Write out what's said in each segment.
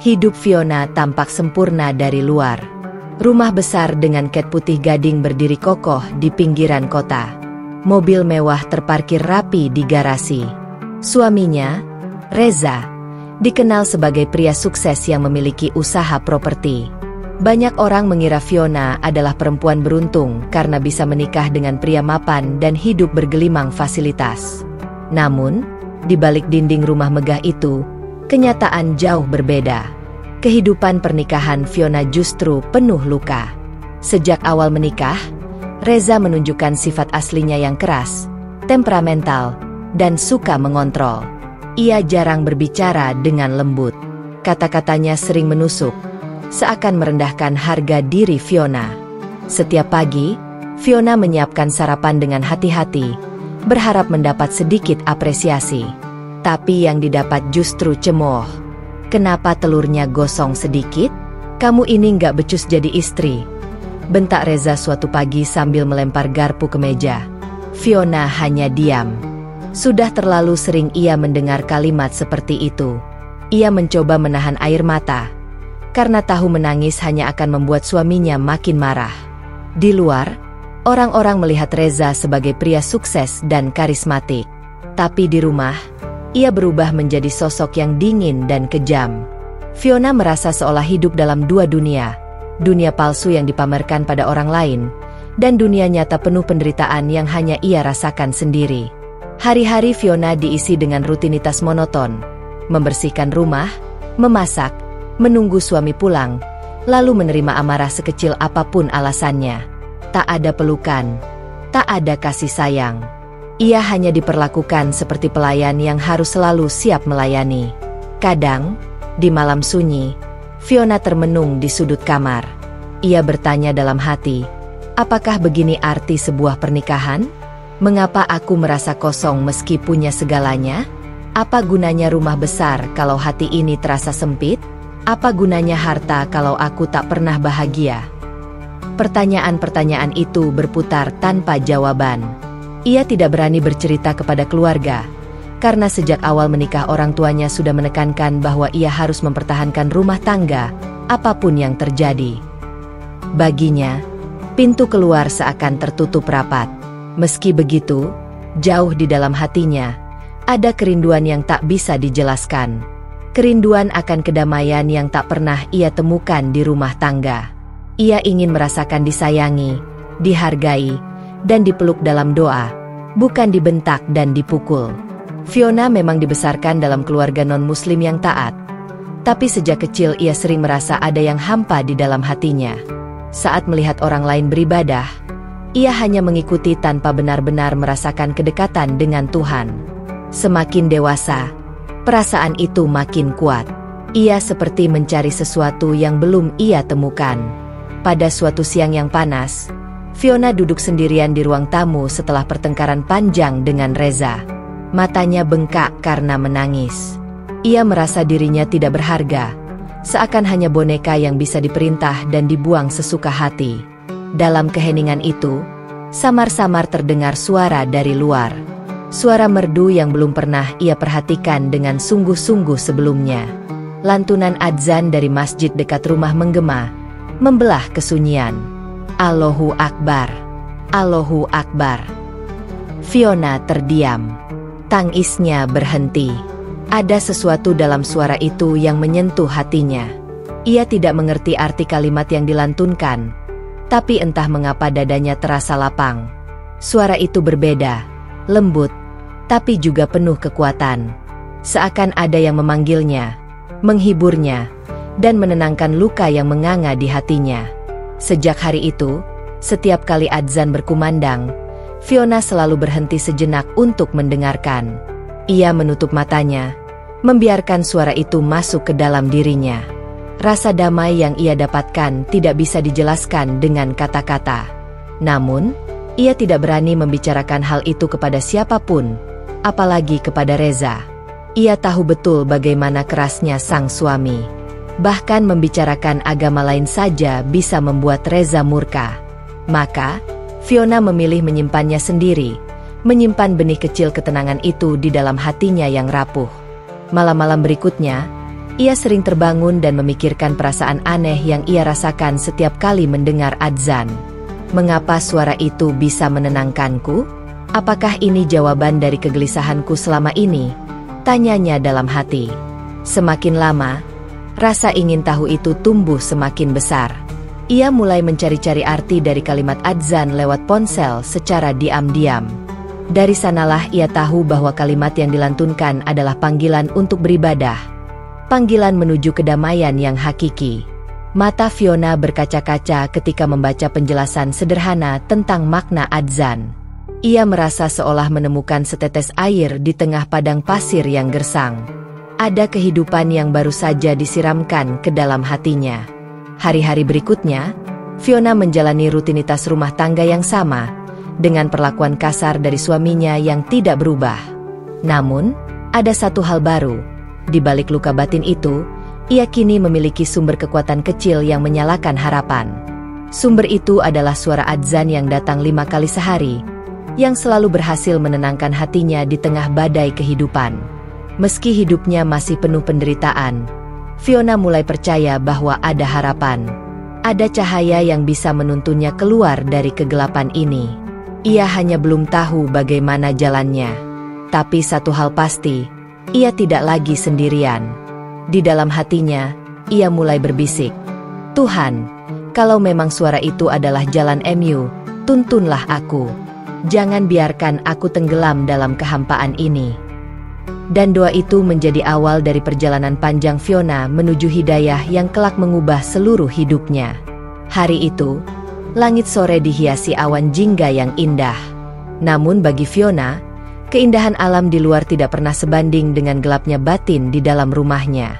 Hidup Fiona tampak sempurna dari luar. Rumah besar dengan cat putih gading berdiri kokoh di pinggiran kota. Mobil mewah terparkir rapi di garasi. Suaminya, Reza, dikenal sebagai pria sukses yang memiliki usaha properti. Banyak orang mengira Fiona adalah perempuan beruntung karena bisa menikah dengan pria mapan dan hidup bergelimang fasilitas. Namun, di balik dinding rumah megah itu, kenyataan jauh berbeda. Kehidupan pernikahan Fiona justru penuh luka. Sejak awal menikah, Reza menunjukkan sifat aslinya yang keras, temperamental, dan suka mengontrol. Ia jarang berbicara dengan lembut. Kata-katanya sering menusuk, seakan merendahkan harga diri Fiona. Setiap pagi, Fiona menyiapkan sarapan dengan hati-hati, berharap mendapat sedikit apresiasi. Tapi yang didapat justru cemooh. Kenapa telurnya gosong sedikit? Kamu ini nggak becus jadi istri, bentak Reza suatu pagi sambil melempar garpu ke meja. Fiona hanya diam. Sudah terlalu sering ia mendengar kalimat seperti itu. Ia mencoba menahan air mata, karena tahu menangis hanya akan membuat suaminya makin marah. Di luar, orang-orang melihat Reza sebagai pria sukses dan karismatik. Tapi di rumah, ia berubah menjadi sosok yang dingin dan kejam. Fiona merasa seolah hidup dalam dua dunia. Dunia palsu yang dipamerkan pada orang lain, dan dunia nyata penuh penderitaan yang hanya ia rasakan sendiri. Hari-hari Fiona diisi dengan rutinitas monoton. Membersihkan rumah, memasak, menunggu suami pulang, lalu menerima amarah sekecil apapun alasannya. Tak ada pelukan, tak ada kasih sayang. Ia hanya diperlakukan seperti pelayan yang harus selalu siap melayani. Kadang, di malam sunyi, Fiona termenung di sudut kamar. Ia bertanya dalam hati, apakah begini arti sebuah pernikahan? Mengapa aku merasa kosong meski punya segalanya? Apa gunanya rumah besar kalau hati ini terasa sempit? Apa gunanya harta kalau aku tak pernah bahagia? Pertanyaan-pertanyaan itu berputar tanpa jawaban. Ia tidak berani bercerita kepada keluarga, karena sejak awal menikah orang tuanya sudah menekankan bahwa ia harus mempertahankan rumah tangga, apapun yang terjadi. Baginya, pintu keluar seakan tertutup rapat. Meski begitu, jauh di dalam hatinya, ada kerinduan yang tak bisa dijelaskan. Kerinduan akan kedamaian yang tak pernah ia temukan di rumah tangga. Ia ingin merasakan disayangi, dihargai, dan dipeluk dalam doa, bukan dibentak dan dipukul. Fiona memang dibesarkan dalam keluarga non-muslim yang taat. Tapi sejak kecil ia sering merasa ada yang hampa di dalam hatinya. Saat melihat orang lain beribadah, ia hanya mengikuti tanpa benar-benar merasakan kedekatan dengan Tuhan. Semakin dewasa, perasaan itu makin kuat. Ia seperti mencari sesuatu yang belum ia temukan. Pada suatu siang yang panas, Fiona duduk sendirian di ruang tamu setelah pertengkaran panjang dengan Reza. Matanya bengkak karena menangis. Ia merasa dirinya tidak berharga, seakan hanya boneka yang bisa diperintah dan dibuang sesuka hati. Dalam keheningan itu, samar-samar terdengar suara dari luar. Suara merdu yang belum pernah ia perhatikan dengan sungguh-sungguh sebelumnya. Lantunan adzan dari masjid dekat rumah menggema, membelah kesunyian. Allahu Akbar, Allahu Akbar. Fiona terdiam. Tangisnya berhenti. Ada sesuatu dalam suara itu yang menyentuh hatinya. Ia tidak mengerti arti kalimat yang dilantunkan, tapi entah mengapa dadanya terasa lapang. Suara itu berbeda, lembut, tapi juga penuh kekuatan. Seakan ada yang memanggilnya, menghiburnya, dan menenangkan luka yang menganga di hatinya. Sejak hari itu, setiap kali adzan berkumandang, Fiona selalu berhenti sejenak untuk mendengarkan. Ia menutup matanya, membiarkan suara itu masuk ke dalam dirinya. Rasa damai yang ia dapatkan tidak bisa dijelaskan dengan kata-kata. Namun, Ia tidak berani membicarakan hal itu kepada siapapun, apalagi kepada Reza. Ia tahu betul bagaimana kerasnya sang suami. Bahkan membicarakan agama lain saja bisa membuat Reza murka. Maka, Fiona memilih menyimpannya sendiri, menyimpan benih kecil ketenangan itu di dalam hatinya yang rapuh. Malam-malam berikutnya, ia sering terbangun dan memikirkan perasaan aneh yang ia rasakan setiap kali mendengar adzan. Mengapa suara itu bisa menenangkanku? Apakah ini jawaban dari kegelisahanku selama ini? Tanyanya dalam hati. Semakin lama, rasa ingin tahu itu tumbuh semakin besar. Ia mulai mencari-cari arti dari kalimat adzan lewat ponsel secara diam-diam. Dari sanalah ia tahu bahwa kalimat yang dilantunkan adalah panggilan untuk beribadah. Panggilan menuju kedamaian yang hakiki. Mata Fiona berkaca-kaca ketika membaca penjelasan sederhana tentang makna adzan. Ia merasa seolah menemukan setetes air di tengah padang pasir yang gersang. Ada kehidupan yang baru saja disiramkan ke dalam hatinya. Hari-hari berikutnya, Fiona menjalani rutinitas rumah tangga yang sama, dengan perlakuan kasar dari suaminya yang tidak berubah. Namun, ada satu hal baru. Di balik luka batin itu, ia kini memiliki sumber kekuatan kecil yang menyalakan harapan. Sumber itu adalah suara adzan yang datang 5 kali sehari, yang selalu berhasil menenangkan hatinya di tengah badai kehidupan. Meski hidupnya masih penuh penderitaan, Fiona mulai percaya bahwa ada harapan. Ada cahaya yang bisa menuntunnya keluar dari kegelapan ini. Ia hanya belum tahu bagaimana jalannya. Tapi satu hal pasti, ia tidak lagi sendirian. Di dalam hatinya, ia mulai berbisik, "Tuhan, kalau memang suara itu adalah jalan MU, tuntunlah aku. Jangan biarkan aku tenggelam dalam kehampaan ini." Dan doa itu menjadi awal dari perjalanan panjang Fiona menuju hidayah yang kelak mengubah seluruh hidupnya. Hari itu, langit sore dihiasi awan jingga yang indah. Namun bagi Fiona, keindahan alam di luar tidak pernah sebanding dengan gelapnya batin di dalam rumahnya.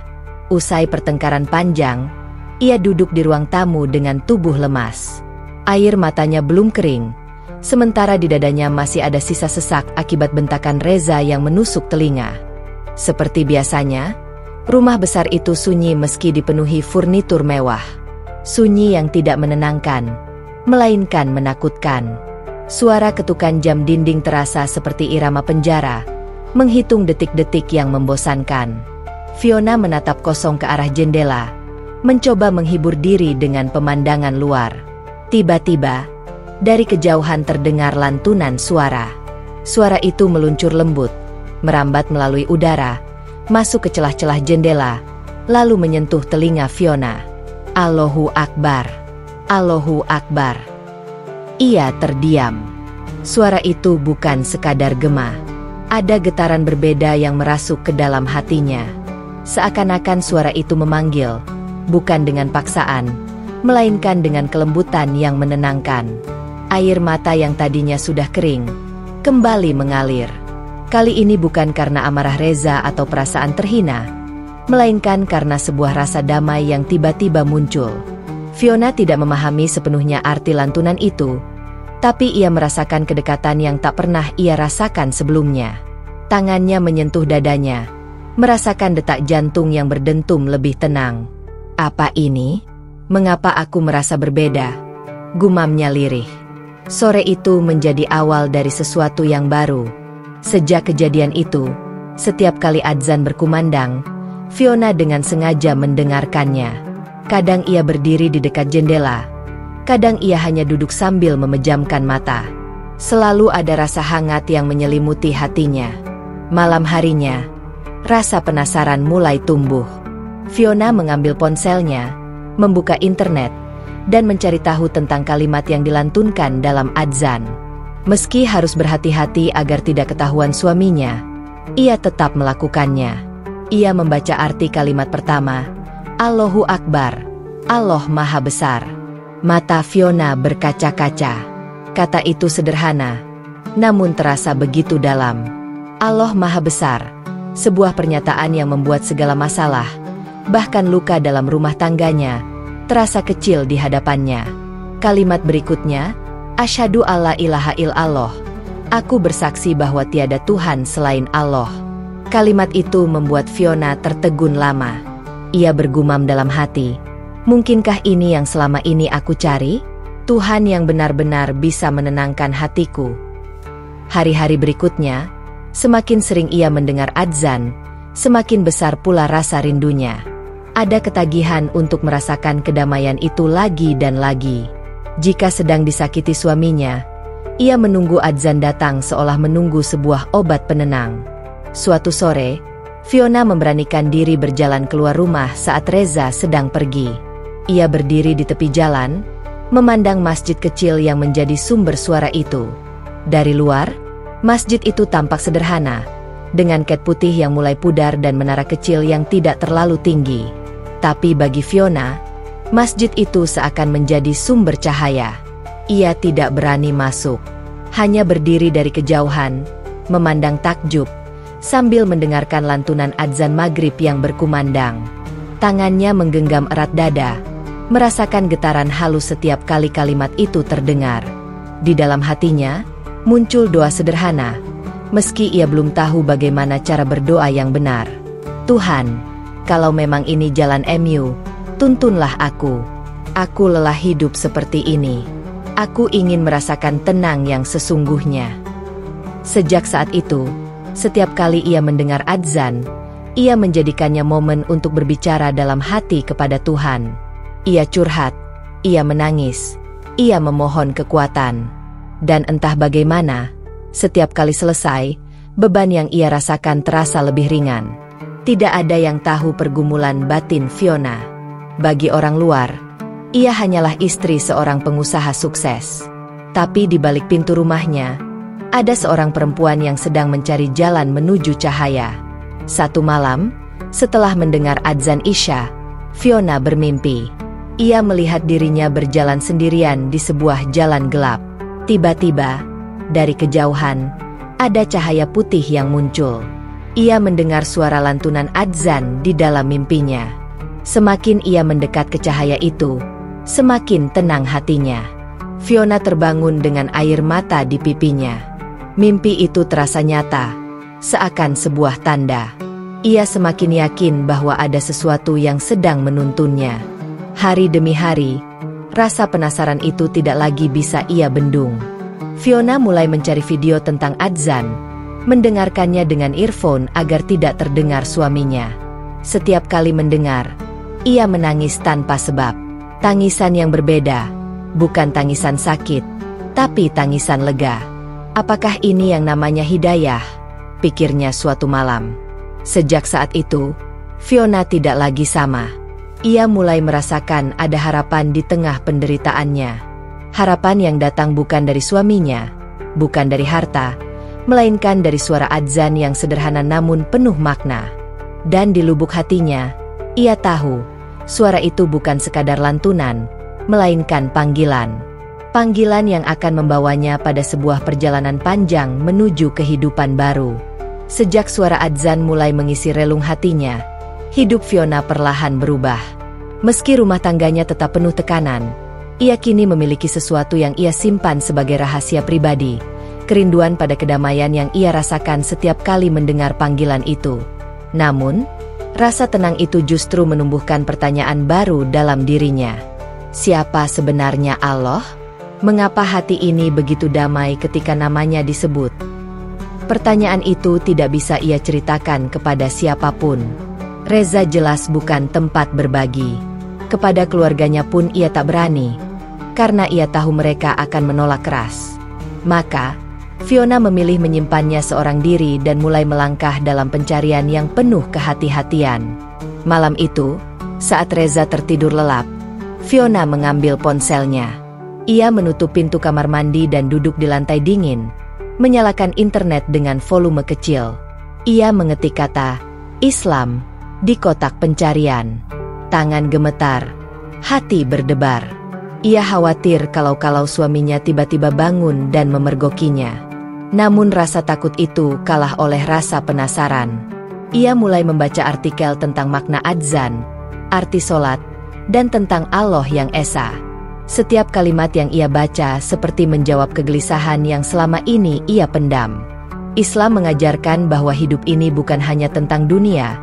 Usai pertengkaran panjang, ia duduk di ruang tamu dengan tubuh lemas. Air matanya belum kering, sementara di dadanya masih ada sisa sesak akibat bentakan Reza yang menusuk telinga. Seperti biasanya, rumah besar itu sunyi meski dipenuhi furnitur mewah. Sunyi yang tidak menenangkan, melainkan menakutkan. Suara ketukan jam dinding terasa seperti irama penjara, menghitung detik-detik yang membosankan. Fiona menatap kosong ke arah jendela, mencoba menghibur diri dengan pemandangan luar. Tiba-tiba, dari kejauhan terdengar lantunan suara. Suara itu meluncur lembut, merambat melalui udara, masuk ke celah-celah jendela, lalu menyentuh telinga Fiona. Allahu Akbar! Allahu Akbar! Ia terdiam. Suara itu bukan sekadar gema. Ada getaran berbeda yang merasuk ke dalam hatinya. Seakan-akan suara itu memanggil, bukan dengan paksaan, melainkan dengan kelembutan yang menenangkan. Air mata yang tadinya sudah kering, kembali mengalir. Kali ini bukan karena amarah Reza atau perasaan terhina, melainkan karena sebuah rasa damai yang tiba-tiba muncul. Fiona tidak memahami sepenuhnya arti lantunan itu, tapi ia merasakan kedekatan yang tak pernah ia rasakan sebelumnya. Tangannya menyentuh dadanya, merasakan detak jantung yang berdentum lebih tenang. "Apa ini? Mengapa aku merasa berbeda?" gumamnya lirih. Sore itu menjadi awal dari sesuatu yang baru. Sejak kejadian itu, setiap kali adzan berkumandang, Fiona dengan sengaja mendengarkannya. Kadang ia berdiri di dekat jendela, kadang ia hanya duduk sambil memejamkan mata. Selalu ada rasa hangat yang menyelimuti hatinya. Malam harinya, rasa penasaran mulai tumbuh. Fiona mengambil ponselnya, membuka internet, dan mencari tahu tentang kalimat yang dilantunkan dalam adzan. Meski harus berhati-hati agar tidak ketahuan suaminya, ia tetap melakukannya. Ia membaca arti kalimat pertama, Allahu Akbar, Allah Maha Besar. Mata Fiona berkaca-kaca. Kata itu sederhana, namun terasa begitu dalam. Allah Maha Besar, sebuah pernyataan yang membuat segala masalah, bahkan luka dalam rumah tangganya, terasa kecil di hadapannya. Kalimat berikutnya Asyhadu alla ilaha illallah. Aku bersaksi bahwa tiada Tuhan selain Allah. Kalimat itu membuat Fiona tertegun lama. Ia bergumam dalam hati, mungkinkah ini yang selama ini aku cari? Tuhan yang benar-benar bisa menenangkan hatiku. Hari-hari berikutnya, semakin sering ia mendengar adzan, semakin besar pula rasa rindunya. Ada ketagihan untuk merasakan kedamaian itu lagi dan lagi. Jika sedang disakiti suaminya, ia menunggu adzan datang seolah menunggu sebuah obat penenang. Suatu sore, Fiona memberanikan diri berjalan keluar rumah saat Reza sedang pergi. Ia berdiri di tepi jalan, memandang masjid kecil yang menjadi sumber suara itu. Dari luar, masjid itu tampak sederhana, dengan cat putih yang mulai pudar dan menara kecil yang tidak terlalu tinggi. Tapi bagi Fiona, masjid itu seakan menjadi sumber cahaya. Ia tidak berani masuk, hanya berdiri dari kejauhan, memandang takjub, sambil mendengarkan lantunan adzan maghrib yang berkumandang. Tangannya menggenggam erat dada, merasakan getaran halus setiap kali kalimat itu terdengar. Di dalam hatinya, muncul doa sederhana, meski ia belum tahu bagaimana cara berdoa yang benar. Tuhan, kalau memang ini jalan MU, tuntunlah aku. Aku lelah hidup seperti ini. Aku ingin merasakan tenang yang sesungguhnya. Sejak saat itu, setiap kali ia mendengar adzan, ia menjadikannya momen untuk berbicara dalam hati kepada Tuhan. Ia curhat, ia menangis, ia memohon kekuatan. Dan entah bagaimana, setiap kali selesai, beban yang ia rasakan terasa lebih ringan. Tidak ada yang tahu pergumulan batin Fiona. Bagi orang luar, ia hanyalah istri seorang pengusaha sukses. Tapi di balik pintu rumahnya, ada seorang perempuan yang sedang mencari jalan menuju cahaya. Satu malam, setelah mendengar adzan Isya, Fiona bermimpi. Ia melihat dirinya berjalan sendirian di sebuah jalan gelap. Tiba-tiba, dari kejauhan, ada cahaya putih yang muncul. Ia mendengar suara lantunan adzan di dalam mimpinya. Semakin ia mendekat ke cahaya itu, semakin tenang hatinya. Fiona terbangun dengan air mata di pipinya. Mimpi itu terasa nyata, seakan sebuah tanda. Ia semakin yakin bahwa ada sesuatu yang sedang menuntunnya. Hari demi hari, rasa penasaran itu tidak lagi bisa ia bendung. Fiona mulai mencari video tentang adzan, mendengarkannya dengan earphone agar tidak terdengar suaminya. Setiap kali mendengar, ia menangis tanpa sebab. Tangisan yang berbeda, bukan tangisan sakit, tapi tangisan lega. Apakah ini yang namanya hidayah? Pikirnya suatu malam. Sejak saat itu, Fiona tidak lagi sama. Ia mulai merasakan ada harapan di tengah penderitaannya. Harapan yang datang bukan dari suaminya, bukan dari harta, melainkan dari suara adzan yang sederhana namun penuh makna. Dan di lubuk hatinya, ia tahu, suara itu bukan sekadar lantunan, melainkan panggilan. Panggilan yang akan membawanya pada sebuah perjalanan panjang menuju kehidupan baru. Sejak suara adzan mulai mengisi relung hatinya, hidup Fiona perlahan berubah. Meski rumah tangganya tetap penuh tekanan, ia kini memiliki sesuatu yang ia simpan sebagai rahasia pribadi. Kerinduan pada kedamaian yang ia rasakan setiap kali mendengar panggilan itu. Namun, rasa tenang itu justru menumbuhkan pertanyaan baru dalam dirinya. Siapa sebenarnya Allah? Mengapa hati ini begitu damai ketika namanya disebut? Pertanyaan itu tidak bisa ia ceritakan kepada siapapun. Reza jelas bukan tempat berbagi. Kepada keluarganya pun ia tak berani, karena ia tahu mereka akan menolak keras. Maka, Fiona memilih menyimpannya seorang diri dan mulai melangkah dalam pencarian yang penuh kehati-hatian. Malam itu, saat Reza tertidur lelap, Fiona mengambil ponselnya. Ia menutup pintu kamar mandi dan duduk di lantai dingin, menyalakan internet dengan volume kecil. Ia mengetik kata Islam di kotak pencarian. Tangan gemetar, hati berdebar. Ia khawatir kalau suaminya tiba-tiba bangun dan memergokinya. Namun rasa takut itu kalah oleh rasa penasaran. Ia mulai membaca artikel tentang makna adzan, arti sholat, dan tentang Allah yang esa. Setiap kalimat yang ia baca seperti menjawab kegelisahan yang selama ini ia pendam. Islam mengajarkan bahwa hidup ini bukan hanya tentang dunia,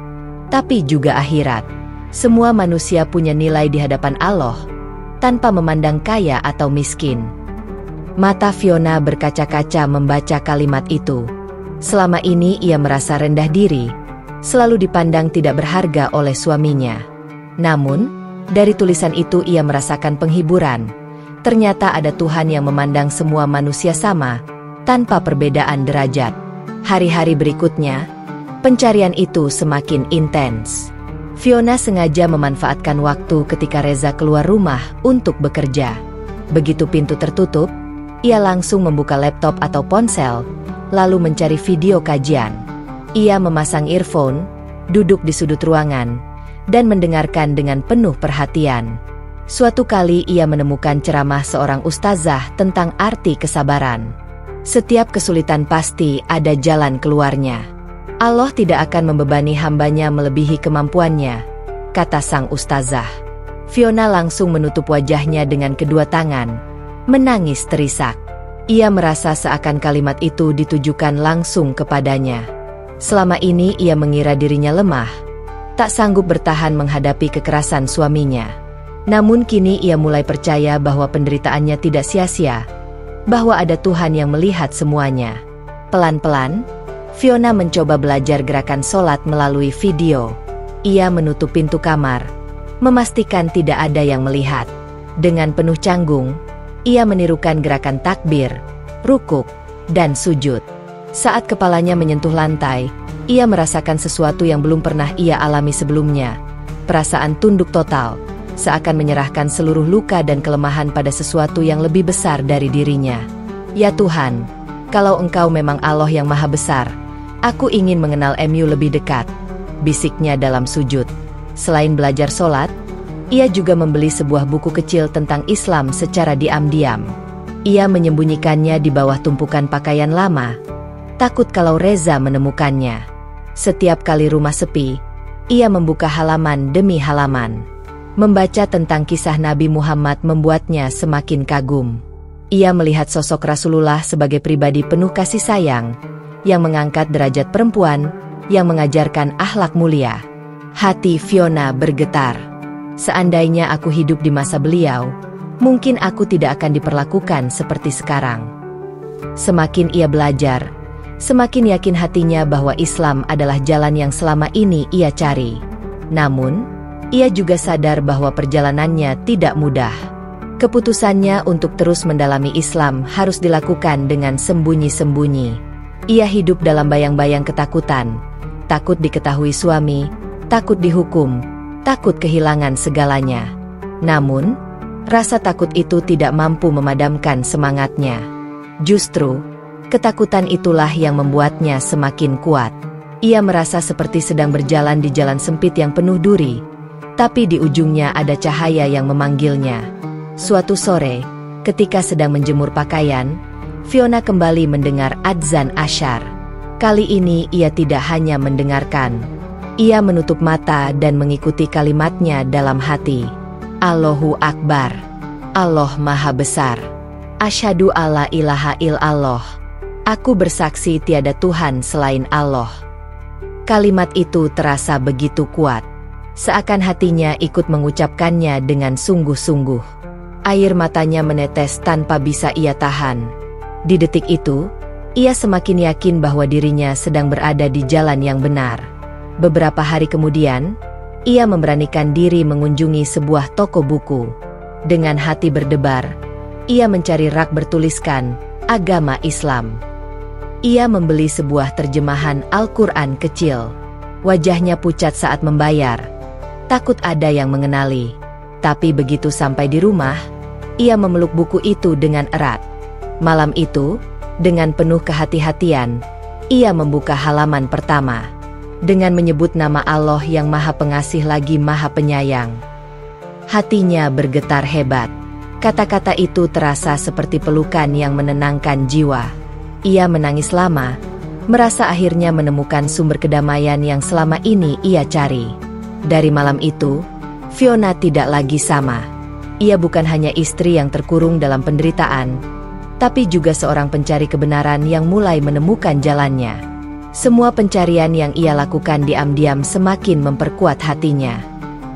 tapi juga akhirat. Semua manusia punya nilai di hadapan Allah, tanpa memandang kaya atau miskin. Mata Fiona berkaca-kaca membaca kalimat itu. Selama ini ia merasa rendah diri, selalu dipandang tidak berharga oleh suaminya. Namun, dari tulisan itu ia merasakan penghiburan. Ternyata ada Tuhan yang memandang semua manusia sama, tanpa perbedaan derajat. Hari-hari berikutnya, pencarian itu semakin intens. Fiona sengaja memanfaatkan waktu ketika Reza keluar rumah untuk bekerja. Begitu pintu tertutup, ia langsung membuka laptop atau ponsel, lalu mencari video kajian. Ia memasang earphone, duduk di sudut ruangan, dan mendengarkan dengan penuh perhatian. Suatu kali ia menemukan ceramah seorang ustazah tentang arti kesabaran. Setiap kesulitan pasti ada jalan keluarnya. Allah tidak akan membebani hambanya melebihi kemampuannya, kata sang ustazah. Fiona langsung menutup wajahnya dengan kedua tangan, menangis terisak. Ia merasa seakan kalimat itu ditujukan langsung kepadanya. Selama ini ia mengira dirinya lemah, tak sanggup bertahan menghadapi kekerasan suaminya. Namun kini ia mulai percaya bahwa penderitaannya tidak sia-sia, bahwa ada Tuhan yang melihat semuanya. Pelan-pelan, Fiona mencoba belajar gerakan sholat melalui video. Ia menutup pintu kamar, memastikan tidak ada yang melihat. Dengan penuh canggung, ia menirukan gerakan takbir, rukuk, dan sujud. Saat kepalanya menyentuh lantai, ia merasakan sesuatu yang belum pernah ia alami sebelumnya. Perasaan tunduk total, seakan menyerahkan seluruh luka dan kelemahan pada sesuatu yang lebih besar dari dirinya. Ya Tuhan, kalau Engkau memang Allah yang Maha Besar, aku ingin mengenal Mu lebih dekat, bisiknya dalam sujud. Selain belajar sholat, ia juga membeli sebuah buku kecil tentang Islam secara diam-diam. Ia menyembunyikannya di bawah tumpukan pakaian lama, takut kalau Reza menemukannya. Setiap kali rumah sepi, ia membuka halaman demi halaman. Membaca tentang kisah Nabi Muhammad membuatnya semakin kagum. Ia melihat sosok Rasulullah sebagai pribadi penuh kasih sayang, yang mengangkat derajat perempuan, yang mengajarkan akhlak mulia. Hati Fiona bergetar. Seandainya aku hidup di masa beliau, mungkin aku tidak akan diperlakukan seperti sekarang. Semakin ia belajar, semakin yakin hatinya bahwa Islam adalah jalan yang selama ini ia cari. Namun, ia juga sadar bahwa perjalanannya tidak mudah. Keputusannya untuk terus mendalami Islam harus dilakukan dengan sembunyi-sembunyi. Ia hidup dalam bayang-bayang ketakutan, takut diketahui suami, takut dihukum, takut kehilangan segalanya. Namun, rasa takut itu tidak mampu memadamkan semangatnya. Justru, ketakutan itulah yang membuatnya semakin kuat. Ia merasa seperti sedang berjalan di jalan sempit yang penuh duri, tapi di ujungnya ada cahaya yang memanggilnya. Suatu sore, ketika sedang menjemur pakaian, Fiona kembali mendengar adzan asyar. Kali ini ia tidak hanya mendengarkan. Ia menutup mata dan mengikuti kalimatnya dalam hati. Allahu Akbar. Allah Maha Besar. Asyhadu alla ilaha illallah. Aku bersaksi tiada Tuhan selain Allah. Kalimat itu terasa begitu kuat, seakan hatinya ikut mengucapkannya dengan sungguh-sungguh. Air matanya menetes tanpa bisa ia tahan. Di detik itu, ia semakin yakin bahwa dirinya sedang berada di jalan yang benar. Beberapa hari kemudian, ia memberanikan diri mengunjungi sebuah toko buku. Dengan hati berdebar, ia mencari rak bertuliskan agama Islam. Ia membeli sebuah terjemahan Al-Quran kecil. Wajahnya pucat saat membayar, takut ada yang mengenali. Tapi begitu sampai di rumah, ia memeluk buku itu dengan erat. Malam itu, dengan penuh kehati-hatian, ia membuka halaman pertama. Dengan menyebut nama Allah yang Maha Pengasih lagi Maha Penyayang. Hatinya bergetar hebat. Kata-kata itu terasa seperti pelukan yang menenangkan jiwa. Ia menangis lama, merasa akhirnya menemukan sumber kedamaian yang selama ini ia cari. Dari malam itu, Fiona tidak lagi sama. Ia bukan hanya istri yang terkurung dalam penderitaan, tapi juga seorang pencari kebenaran yang mulai menemukan jalannya. Semua pencarian yang ia lakukan diam-diam semakin memperkuat hatinya.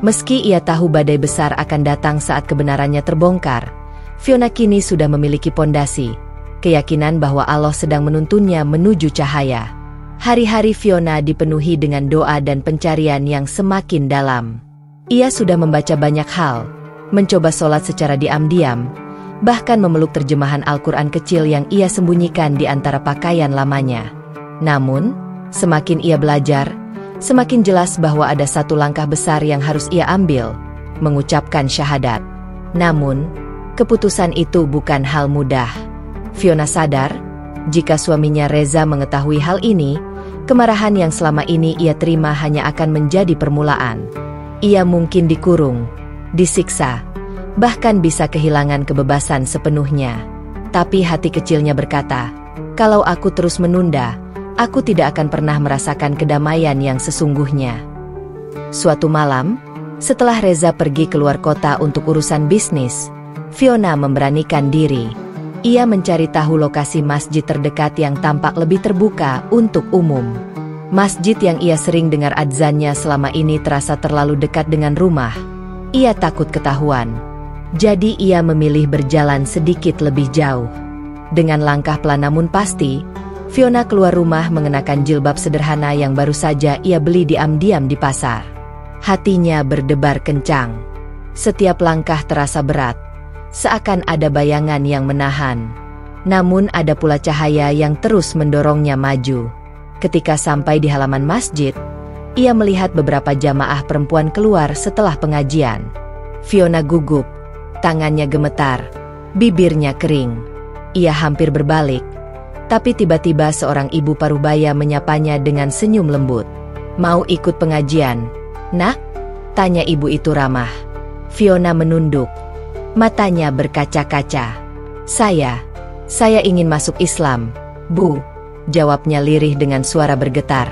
Meski ia tahu badai besar akan datang saat kebenarannya terbongkar, Fiona kini sudah memiliki pondasi, keyakinan bahwa Allah sedang menuntunnya menuju cahaya. Hari-hari Fiona dipenuhi dengan doa dan pencarian yang semakin dalam. Ia sudah membaca banyak hal, mencoba sholat secara diam-diam, bahkan memeluk terjemahan Al-Quran kecil yang ia sembunyikan di antara pakaian lamanya. Namun, semakin ia belajar, semakin jelas bahwa ada satu langkah besar yang harus ia ambil, mengucapkan syahadat. Namun, keputusan itu bukan hal mudah. Fiona sadar, jika suaminya Reza mengetahui hal ini, kemarahan yang selama ini ia terima hanya akan menjadi permulaan. Ia mungkin dikurung, disiksa, bahkan bisa kehilangan kebebasan sepenuhnya. Tapi hati kecilnya berkata, kalau aku terus menunda, aku tidak akan pernah merasakan kedamaian yang sesungguhnya. Suatu malam, setelah Reza pergi keluar kota untuk urusan bisnis, Fiona memberanikan diri. Ia mencari tahu lokasi masjid terdekat yang tampak lebih terbuka untuk umum. Masjid yang ia sering dengar adzannya selama ini terasa terlalu dekat dengan rumah. Ia takut ketahuan. Jadi ia memilih berjalan sedikit lebih jauh. Dengan langkah pelan namun pasti, Fiona keluar rumah mengenakan jilbab sederhana yang baru saja ia beli diam-diam di pasar. Hatinya berdebar kencang. Setiap langkah terasa berat, seakan ada bayangan yang menahan. Namun ada pula cahaya yang terus mendorongnya maju. Ketika sampai di halaman masjid, ia melihat beberapa jamaah perempuan keluar setelah pengajian. Fiona gugup, tangannya gemetar, bibirnya kering. Ia hampir berbalik, tapi tiba-tiba seorang ibu parubaya menyapanya dengan senyum lembut. "Mau ikut pengajian, Nak?" tanya ibu itu ramah. Fiona menunduk, matanya berkaca-kaca. Saya ingin masuk Islam, Bu," jawabnya lirih dengan suara bergetar.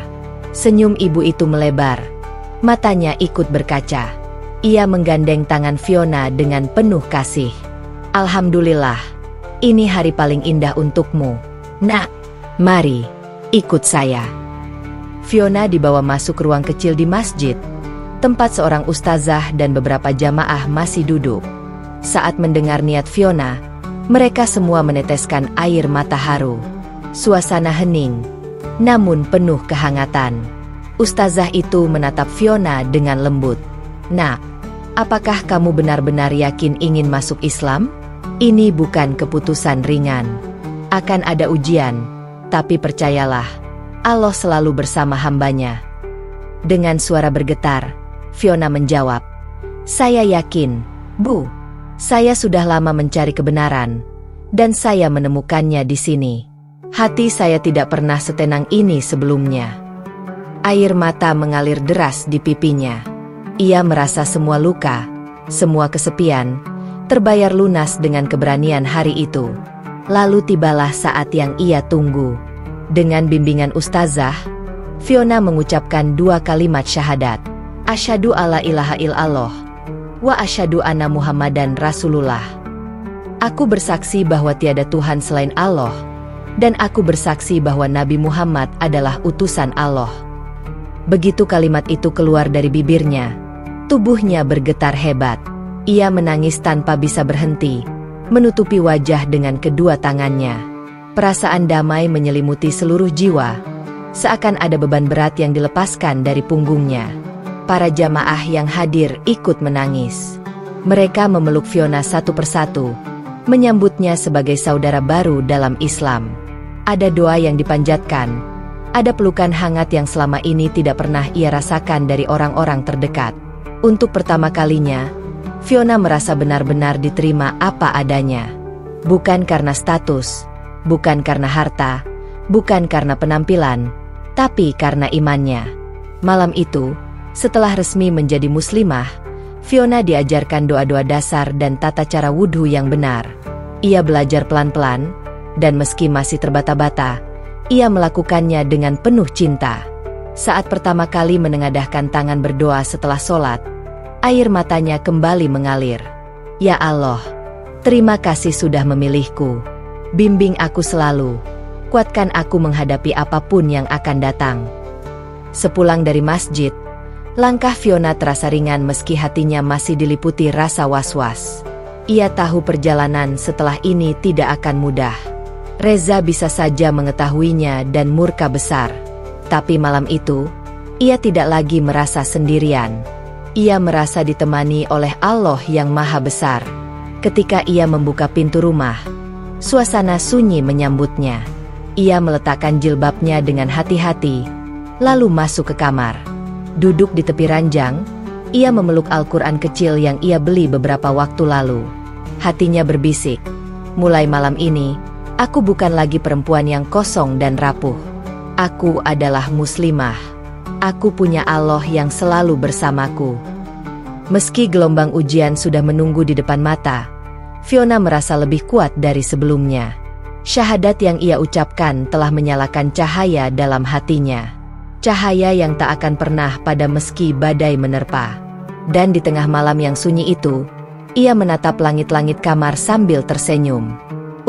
Senyum ibu itu melebar, matanya ikut berkaca. Ia menggandeng tangan Fiona dengan penuh kasih. "Alhamdulillah, ini hari paling indah untukmu, Nak. Mari, ikut saya." Fiona dibawa masuk ruang kecil di masjid, tempat seorang ustazah dan beberapa jamaah masih duduk. Saat mendengar niat Fiona, mereka semua meneteskan air mata haru. Suasana hening, namun penuh kehangatan. Ustazah itu menatap Fiona dengan lembut. "Nak, apakah kamu benar-benar yakin ingin masuk Islam? Ini bukan keputusan ringan. Akan ada ujian, tapi percayalah, Allah selalu bersama hambanya." Dengan suara bergetar, Fiona menjawab, "Saya yakin, Bu. Saya sudah lama mencari kebenaran, dan saya menemukannya di sini. Hati saya tidak pernah setenang ini sebelumnya." Air mata mengalir deras di pipinya. Ia merasa semua luka, semua kesepian, terbayar lunas dengan keberanian hari itu. Lalu tibalah saat yang ia tunggu. Dengan bimbingan ustazah, Fiona mengucapkan 2 kalimat syahadat. "Asyhadu alla ilaha illallah, wa asyhadu anna Muhammadan Rasulullah." Aku bersaksi bahwa tiada Tuhan selain Allah, dan aku bersaksi bahwa Nabi Muhammad adalah utusan Allah. Begitu kalimat itu keluar dari bibirnya, tubuhnya bergetar hebat. Ia menangis tanpa bisa berhenti, menutupi wajah dengan kedua tangannya. Perasaan damai menyelimuti seluruh jiwa, seakan ada beban berat yang dilepaskan dari punggungnya. Para jamaah yang hadir ikut menangis. Mereka memeluk Fiona satu persatu, menyambutnya sebagai saudara baru dalam Islam. Ada doa yang dipanjatkan, ada pelukan hangat yang selama ini tidak pernah ia rasakan dari orang-orang terdekat. Untuk pertama kalinya, Fiona merasa benar-benar diterima apa adanya. Bukan karena status, bukan karena harta, bukan karena penampilan, tapi karena imannya. Malam itu, setelah resmi menjadi muslimah, Fiona diajarkan doa-doa dasar dan tata cara wudhu yang benar. Ia belajar pelan-pelan, dan meski masih terbata-bata, ia melakukannya dengan penuh cinta. Saat pertama kali menengadahkan tangan berdoa setelah sholat, air matanya kembali mengalir. Ya Allah, terima kasih sudah memilihku. Bimbing aku selalu. Kuatkan aku menghadapi apapun yang akan datang. Sepulang dari masjid, langkah Fiona terasa ringan meski hatinya masih diliputi rasa was-was. Ia tahu perjalanan setelah ini tidak akan mudah. Reza bisa saja mengetahuinya dan murka besar. Tapi malam itu, ia tidak lagi merasa sendirian. Ia merasa ditemani oleh Allah yang Maha Besar. Ketika ia membuka pintu rumah, suasana sunyi menyambutnya. Ia meletakkan jilbabnya dengan hati-hati, lalu masuk ke kamar. Duduk di tepi ranjang, ia memeluk Al-Quran kecil yang ia beli beberapa waktu lalu. Hatinya berbisik, mulai malam ini, aku bukan lagi perempuan yang kosong dan rapuh. Aku adalah muslimah. Aku punya Allah yang selalu bersamaku. Meski gelombang ujian sudah menunggu di depan mata, Fiona merasa lebih kuat dari sebelumnya. Syahadat yang ia ucapkan telah menyalakan cahaya dalam hatinya. Cahaya yang tak akan pernah padam meski badai menerpa. Dan di tengah malam yang sunyi itu, ia menatap langit-langit kamar sambil tersenyum.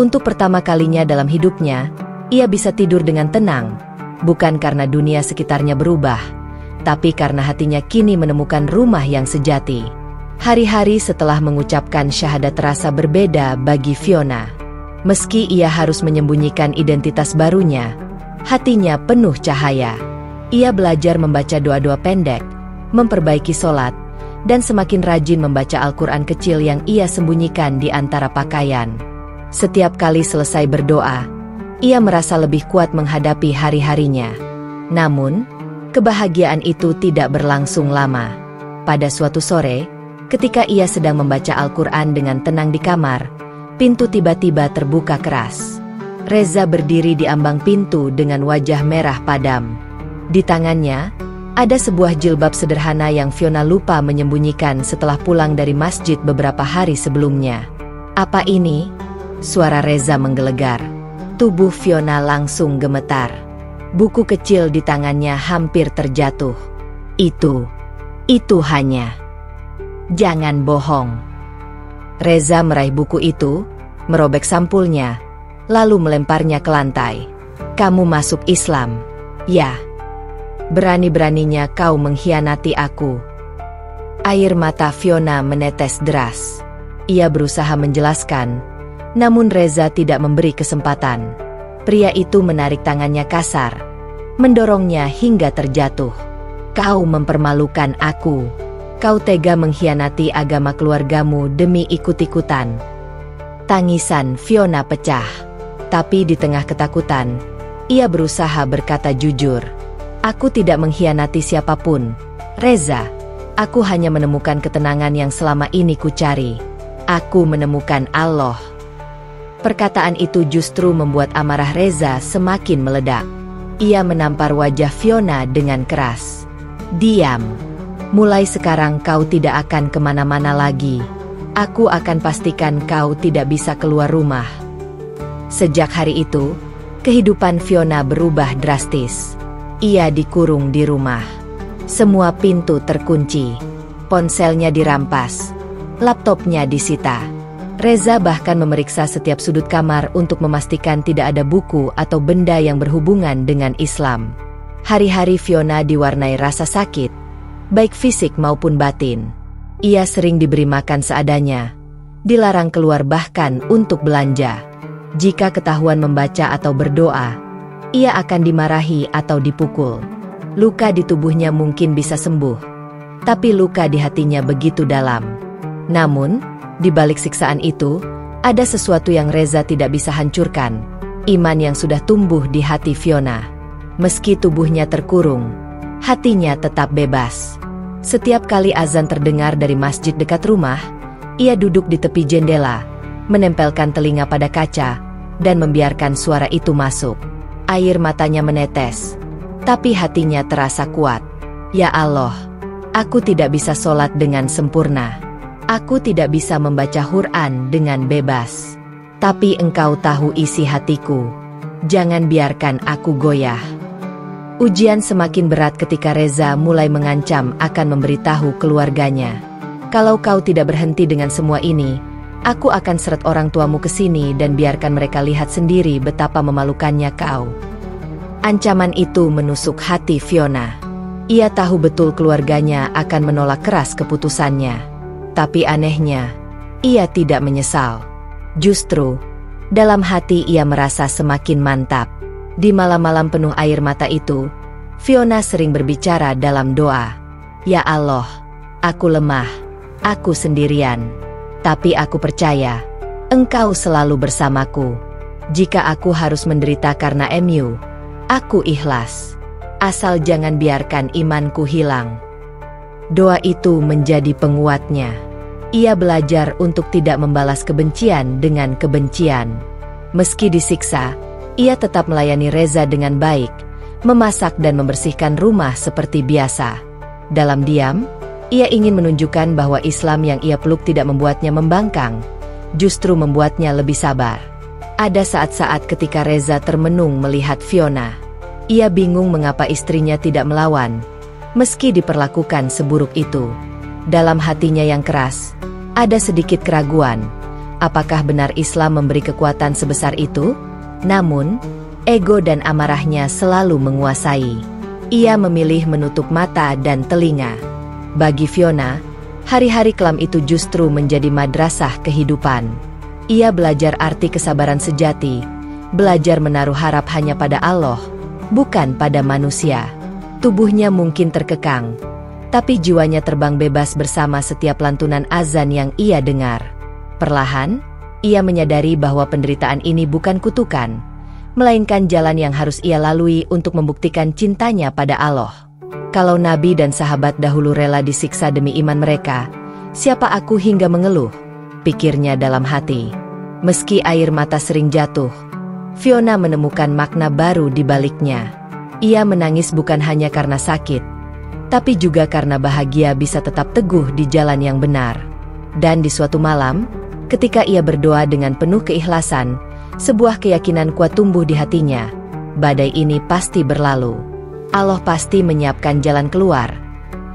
Untuk pertama kalinya dalam hidupnya, ia bisa tidur dengan tenang. Bukan karena dunia sekitarnya berubah, tapi karena hatinya kini menemukan rumah yang sejati. Hari-hari setelah mengucapkan syahadat terasa berbeda bagi Fiona. Meski ia harus menyembunyikan identitas barunya, hatinya penuh cahaya. Ia belajar membaca doa-doa pendek, memperbaiki sholat, dan semakin rajin membaca Al-Quran kecil yang ia sembunyikan di antara pakaian. Setiap kali selesai berdoa, ia merasa lebih kuat menghadapi hari-harinya. Namun, kebahagiaan itu tidak berlangsung lama. Pada suatu sore, ketika ia sedang membaca Al-Quran dengan tenang di kamar, pintu tiba-tiba terbuka keras. Reza berdiri di ambang pintu dengan wajah merah padam. Di tangannya, ada sebuah jilbab sederhana yang Fiona lupa menyembunyikan setelah pulang dari masjid beberapa hari sebelumnya. "Apa ini?" Suara Reza menggelegar. Tubuh Fiona langsung gemetar. Buku kecil di tangannya hampir terjatuh. Itu hanya. Jangan bohong. Reza meraih buku itu, merobek sampulnya, lalu melemparnya ke lantai. "Kamu masuk Islam?" "Ya." "Berani-beraninya kau mengkhianati aku." Air mata Fiona menetes deras. Ia berusaha menjelaskan, namun Reza tidak memberi kesempatan. Pria itu menarik tangannya kasar, mendorongnya hingga terjatuh. "Kau mempermalukan aku. Kau tega mengkhianati agama keluargamu demi ikut-ikutan." Tangisan Fiona pecah. Tapi di tengah ketakutan, ia berusaha berkata jujur. "Aku tidak mengkhianati siapapun, Reza. Aku hanya menemukan ketenangan yang selama ini kucari. Aku menemukan Allah." Perkataan itu justru membuat amarah Reza semakin meledak. Ia menampar wajah Fiona dengan keras. "Diam. Mulai sekarang kau tidak akan kemana-mana lagi. Aku akan pastikan kau tidak bisa keluar rumah." Sejak hari itu, kehidupan Fiona berubah drastis. Ia dikurung di rumah. Semua pintu terkunci. Ponselnya dirampas. Laptopnya disita. Reza bahkan memeriksa setiap sudut kamar untuk memastikan tidak ada buku atau benda yang berhubungan dengan Islam. Hari-hari Fiona diwarnai rasa sakit, baik fisik maupun batin. Ia sering diberi makan seadanya, dilarang keluar bahkan untuk belanja. Jika ketahuan membaca atau berdoa, ia akan dimarahi atau dipukul. Luka di tubuhnya mungkin bisa sembuh, tapi luka di hatinya begitu dalam. Namun, di balik siksaan itu, ada sesuatu yang Reza tidak bisa hancurkan. Iman yang sudah tumbuh di hati Fiona. Meski tubuhnya terkurung, hatinya tetap bebas. Setiap kali azan terdengar dari masjid dekat rumah, ia duduk di tepi jendela, menempelkan telinga pada kaca, dan membiarkan suara itu masuk. Air matanya menetes, tapi hatinya terasa kuat. "Ya Allah, aku tidak bisa sholat dengan sempurna. Aku tidak bisa membaca Quran dengan bebas. Tapi Engkau tahu isi hatiku. Jangan biarkan aku goyah." Ujian semakin berat ketika Reza mulai mengancam akan memberitahu keluarganya. Kalau kau tidak berhenti dengan semua ini, aku akan seret orang tuamu ke sini dan biarkan mereka lihat sendiri betapa memalukannya kau." Ancaman itu menusuk hati Fiona. Ia tahu betul keluarganya akan menolak keras keputusannya. Tapi anehnya, ia tidak menyesal. Justru, dalam hati ia merasa semakin mantap. Di malam-malam penuh air mata itu, Fiona sering berbicara dalam doa. "Ya Allah, aku lemah, aku sendirian. Tapi aku percaya, Engkau selalu bersamaku. Jika aku harus menderita karena MU, aku ikhlas. Asal jangan biarkan imanku hilang." Doa itu menjadi penguatnya. Ia belajar untuk tidak membalas kebencian dengan kebencian. Meski disiksa, ia tetap melayani Reza dengan baik, memasak dan membersihkan rumah seperti biasa. Dalam diam, ia ingin menunjukkan bahwa Islam yang ia peluk tidak membuatnya membangkang, justru membuatnya lebih sabar. Ada saat-saat ketika Reza termenung melihat Fiona. Ia bingung mengapa istrinya tidak melawan, meski diperlakukan seburuk itu. Dalam hatinya yang keras, ada sedikit keraguan. Apakah benar Islam memberi kekuatan sebesar itu? Namun, ego dan amarahnya selalu menguasai. Ia memilih menutup mata dan telinga. Bagi Fiona, hari-hari kelam itu justru menjadi madrasah kehidupan. Ia belajar arti kesabaran sejati, belajar menaruh harap hanya pada Allah, bukan pada manusia. Tubuhnya mungkin terkekang, tapi jiwanya terbang bebas bersama setiap lantunan azan yang ia dengar. Perlahan, ia menyadari bahwa penderitaan ini bukan kutukan, melainkan jalan yang harus ia lalui untuk membuktikan cintanya pada Allah. Kalau nabi dan sahabat dahulu rela disiksa demi iman mereka, siapa aku hingga mengeluh? Pikirnya dalam hati. Meski air mata sering jatuh, Fiona menemukan makna baru di baliknya. Ia menangis bukan hanya karena sakit, tapi juga karena bahagia bisa tetap teguh di jalan yang benar. Dan di suatu malam, ketika ia berdoa dengan penuh keikhlasan, sebuah keyakinan kuat tumbuh di hatinya. Badai ini pasti berlalu. Allah pasti menyiapkan jalan keluar,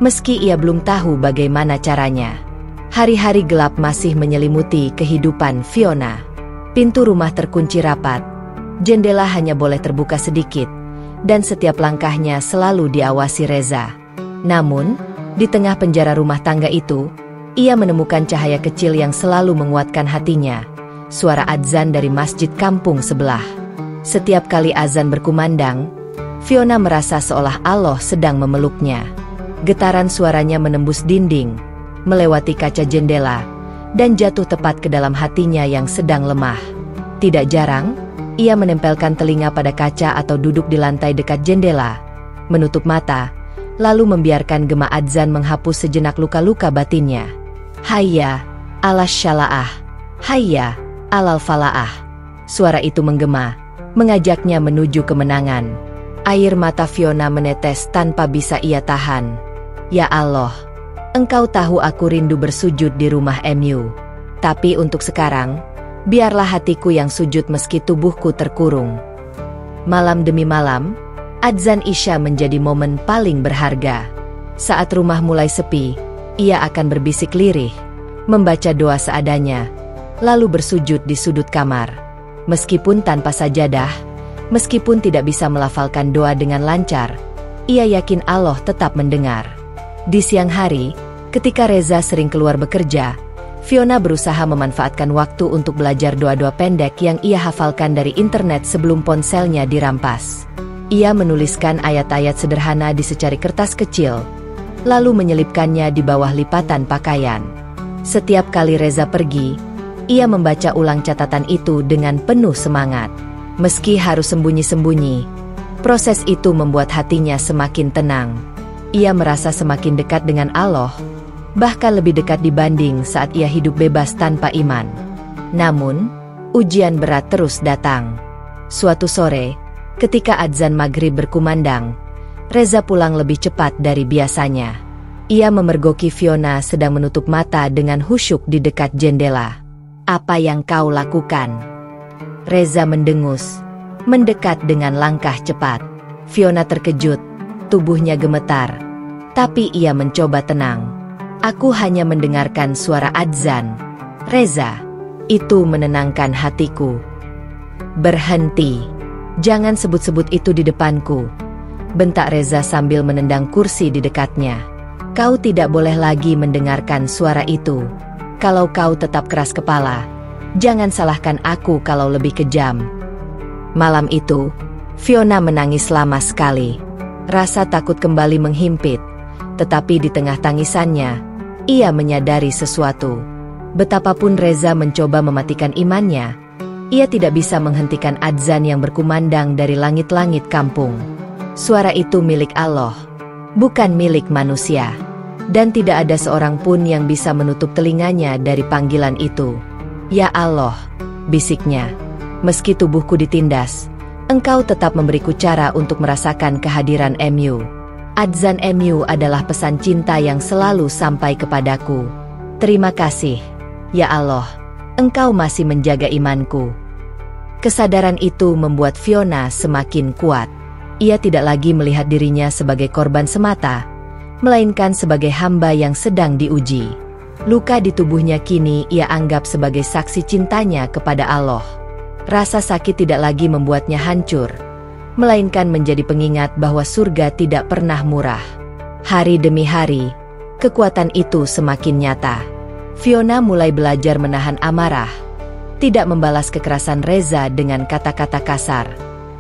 meski ia belum tahu bagaimana caranya. Hari-hari gelap masih menyelimuti kehidupan Fiona. Pintu rumah terkunci rapat, jendela hanya boleh terbuka sedikit, dan setiap langkahnya selalu diawasi Reza. Namun, di tengah penjara rumah tangga itu, ia menemukan cahaya kecil yang selalu menguatkan hatinya. Suara adzan dari masjid kampung sebelah. Setiap kali azan berkumandang, Fiona merasa seolah Allah sedang memeluknya. Getaran suaranya menembus dinding, melewati kaca jendela, dan jatuh tepat ke dalam hatinya yang sedang lemah. Tidak jarang, ia menempelkan telinga pada kaca atau duduk di lantai dekat jendela, menutup mata, lalu membiarkan gema adzan menghapus sejenak luka-luka batinnya. "Hayya alas syala'ah, hayya alal fala'ah." Suara itu menggema, mengajaknya menuju kemenangan. Air mata Fiona menetes tanpa bisa ia tahan. "Ya Allah, Engkau tahu aku rindu bersujud di rumah MU. Tapi untuk sekarang, biarlah hatiku yang sujud meski tubuhku terkurung." Malam demi malam, adzan Isya menjadi momen paling berharga. Saat rumah mulai sepi, ia akan berbisik lirih, membaca doa seadanya, lalu bersujud di sudut kamar. Meskipun tanpa sajadah, meskipun tidak bisa melafalkan doa dengan lancar, ia yakin Allah tetap mendengar. Di siang hari, ketika Reza sering keluar bekerja, Fiona berusaha memanfaatkan waktu untuk belajar doa-doa pendek yang ia hafalkan dari internet sebelum ponselnya dirampas. Ia menuliskan ayat-ayat sederhana di secari kertas kecil, lalu menyelipkannya di bawah lipatan pakaian. Setiap kali Reza pergi, ia membaca ulang catatan itu dengan penuh semangat. Meski harus sembunyi-sembunyi, proses itu membuat hatinya semakin tenang. Ia merasa semakin dekat dengan Allah, bahkan lebih dekat dibanding saat ia hidup bebas tanpa iman. Namun, ujian berat terus datang. Suatu sore, ketika adzan maghrib berkumandang, Reza pulang lebih cepat dari biasanya. Ia memergoki Fiona sedang menutup mata dengan khusyuk di dekat jendela. "Apa yang kau lakukan?" Reza mendengus, mendekat dengan langkah cepat. Fiona terkejut, tubuhnya gemetar. Tapi ia mencoba tenang. Aku hanya mendengarkan suara adzan. Reza, itu menenangkan hatiku. Berhenti. Jangan sebut-sebut itu di depanku, bentak Reza sambil menendang kursi di dekatnya. Kau tidak boleh lagi mendengarkan suara itu. Kalau kau tetap keras kepala, jangan salahkan aku kalau lebih kejam. Malam itu, Fiona menangis lama sekali. Rasa takut kembali menghimpit, tetapi di tengah tangisannya, ia menyadari sesuatu. Betapapun Reza mencoba mematikan imannya, ia tidak bisa menghentikan adzan yang berkumandang dari langit-langit kampung. Suara itu milik Allah, bukan milik manusia. Dan tidak ada seorang pun yang bisa menutup telinganya dari panggilan itu. Ya Allah, bisiknya, meski tubuhku ditindas, Engkau tetap memberiku cara untuk merasakan kehadiran MU. Adzan MU adalah pesan cinta yang selalu sampai kepadaku. Terima kasih, ya Allah. Engkau masih menjaga imanku. Kesadaran itu membuat Fiona semakin kuat. Ia tidak lagi melihat dirinya sebagai korban semata, melainkan sebagai hamba yang sedang diuji. Luka di tubuhnya kini ia anggap sebagai saksi cintanya kepada Allah. Rasa sakit tidak lagi membuatnya hancur, melainkan menjadi pengingat bahwa surga tidak pernah murah. Hari demi hari, kekuatan itu semakin nyata. Fiona mulai belajar menahan amarah, tidak membalas kekerasan Reza dengan kata-kata kasar.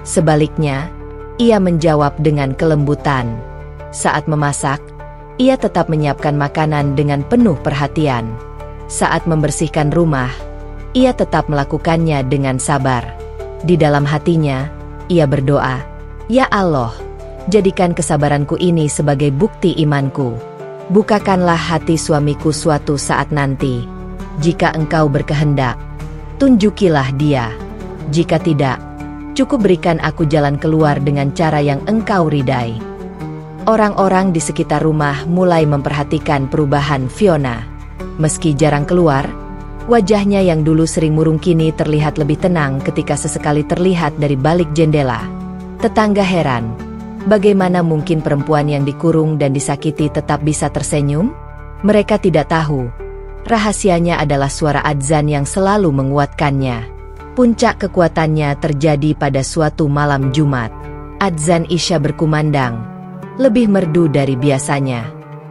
Sebaliknya, ia menjawab dengan kelembutan. Saat memasak, ia tetap menyiapkan makanan dengan penuh perhatian. Saat membersihkan rumah, ia tetap melakukannya dengan sabar. Di dalam hatinya, ia berdoa, "Ya Allah, jadikan kesabaranku ini sebagai bukti imanku. Bukakanlah hati suamiku suatu saat nanti. Jika Engkau berkehendak, tunjukilah dia. Jika tidak, cukup berikan aku jalan keluar dengan cara yang Engkau ridai." Orang-orang di sekitar rumah mulai memperhatikan perubahan Fiona. Meski jarang keluar, wajahnya yang dulu sering murung kini terlihat lebih tenang ketika sesekali terlihat dari balik jendela. Tetangga heran. Bagaimana mungkin perempuan yang dikurung dan disakiti tetap bisa tersenyum? Mereka tidak tahu. Rahasianya adalah suara adzan yang selalu menguatkannya. Puncak kekuatannya terjadi pada suatu malam Jumat. Adzan Isya berkumandang, lebih merdu dari biasanya.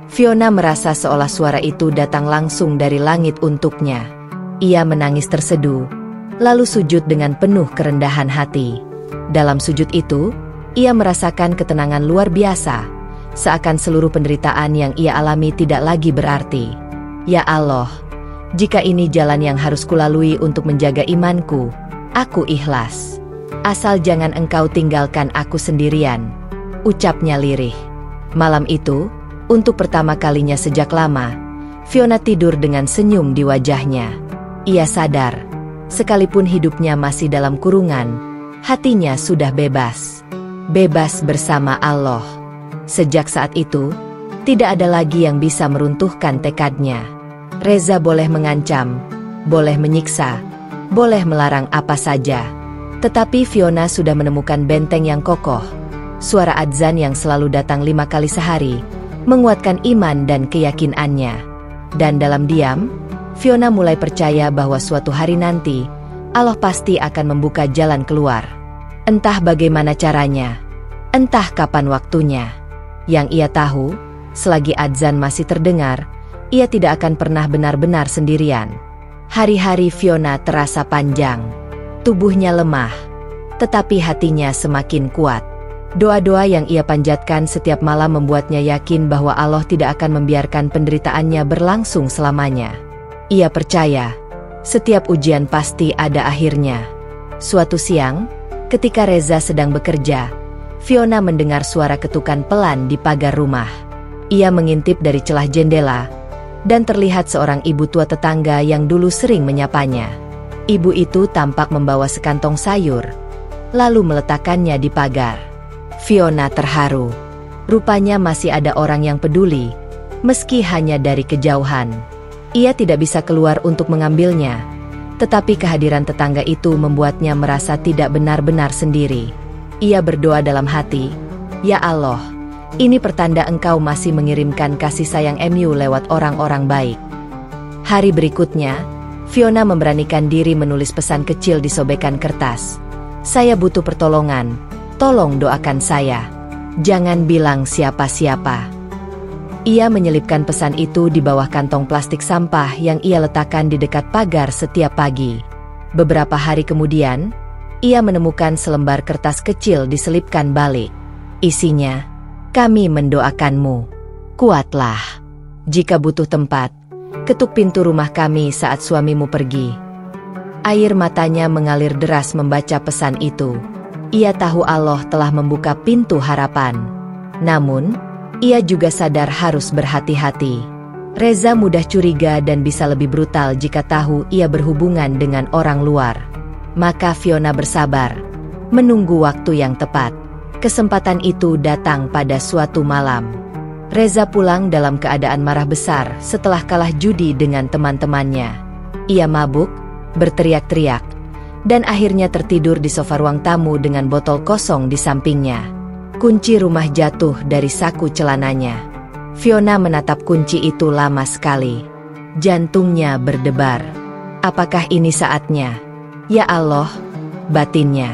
Fiona merasa seolah suara itu datang langsung dari langit untuknya. Ia menangis terseduh, lalu sujud dengan penuh kerendahan hati. Dalam sujud itu, ia merasakan ketenangan luar biasa, seakan seluruh penderitaan yang ia alami tidak lagi berarti. Ya Allah, jika ini jalan yang harus kulalui untuk menjaga imanku, aku ikhlas. Asal jangan Engkau tinggalkan aku sendirian, ucapnya lirih. Malam itu, untuk pertama kalinya sejak lama, Fiona tidur dengan senyum di wajahnya. Ia sadar, sekalipun hidupnya masih dalam kurungan, hatinya sudah bebas. Bebas bersama Allah. Sejak saat itu, tidak ada lagi yang bisa meruntuhkan tekadnya. Reza boleh mengancam, boleh menyiksa, boleh melarang apa saja. Tetapi Fiona sudah menemukan benteng yang kokoh. Suara adzan yang selalu datang 5 kali sehari, menguatkan iman dan keyakinannya. Dan dalam diam, Fiona mulai percaya bahwa suatu hari nanti, Allah pasti akan membuka jalan keluar. Entah bagaimana caranya, entah kapan waktunya. Yang ia tahu, selagi adzan masih terdengar, ia tidak akan pernah benar-benar sendirian. Hari-hari Fiona terasa panjang. Tubuhnya lemah, tetapi hatinya semakin kuat. Doa-doa yang ia panjatkan setiap malam membuatnya yakin bahwa Allah tidak akan membiarkan penderitaannya berlangsung selamanya. Ia percaya, setiap ujian pasti ada akhirnya. Suatu siang, ketika Reza sedang bekerja, Fiona mendengar suara ketukan pelan di pagar rumah. Ia mengintip dari celah jendela, dan terlihat seorang ibu tua tetangga yang dulu sering menyapanya. Ibu itu tampak membawa sekantong sayur, lalu meletakkannya di pagar. Fiona terharu. Rupanya masih ada orang yang peduli, meski hanya dari kejauhan. Ia tidak bisa keluar untuk mengambilnya, tetapi kehadiran tetangga itu membuatnya merasa tidak benar-benar sendiri. Ia berdoa dalam hati, "Ya Allah, Ini pertanda engkau masih mengirimkan kasih sayang MU lewat orang-orang baik. Hari berikutnya, Fiona memberanikan diri menulis pesan kecil di sobekan kertas. Saya butuh pertolongan, tolong doakan saya. Jangan bilang siapa-siapa. Ia menyelipkan pesan itu di bawah kantong plastik sampah yang ia letakkan di dekat pagar setiap pagi. Beberapa hari kemudian, ia menemukan selembar kertas kecil diselipkan balik. Isinya, "Kami mendoakanmu. Kuatlah. Jika butuh tempat, ketuk pintu rumah kami saat suamimu pergi." Air matanya mengalir deras membaca pesan itu. Ia tahu Allah telah membuka pintu harapan. Namun, ia juga sadar harus berhati-hati. Reza mudah curiga dan bisa lebih brutal jika tahu ia berhubungan dengan orang luar. Maka Fiona bersabar, menunggu waktu yang tepat. Kesempatan itu datang pada suatu malam. Reza pulang dalam keadaan marah besar setelah kalah judi dengan teman-temannya. Ia mabuk, berteriak-teriak, dan akhirnya tertidur di sofa ruang tamu dengan botol kosong di sampingnya. Kunci rumah jatuh dari saku celananya. Fiona menatap kunci itu lama sekali. Jantungnya berdebar. Apakah ini saatnya? Ya Allah, batinnya.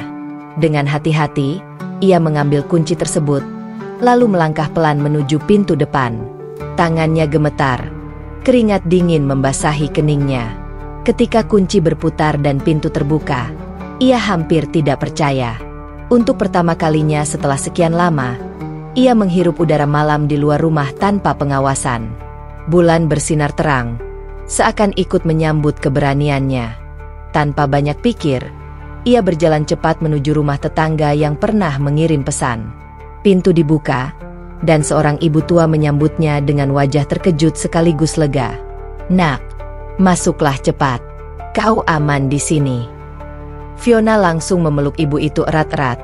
Dengan hati-hati, ia mengambil kunci tersebut, lalu melangkah pelan menuju pintu depan. Tangannya gemetar. Keringat dingin membasahi keningnya. Ketika kunci berputar dan pintu terbuka, ia hampir tidak percaya. Untuk pertama kalinya setelah sekian lama, ia menghirup udara malam di luar rumah tanpa pengawasan. Bulan bersinar terang, seakan ikut menyambut keberaniannya. Tanpa banyak pikir, ia berjalan cepat menuju rumah tetangga yang pernah mengirim pesan. Pintu dibuka, dan seorang ibu tua menyambutnya dengan wajah terkejut sekaligus lega. "Nak, masuklah cepat. Kau aman di sini." Fiona langsung memeluk ibu itu erat-erat,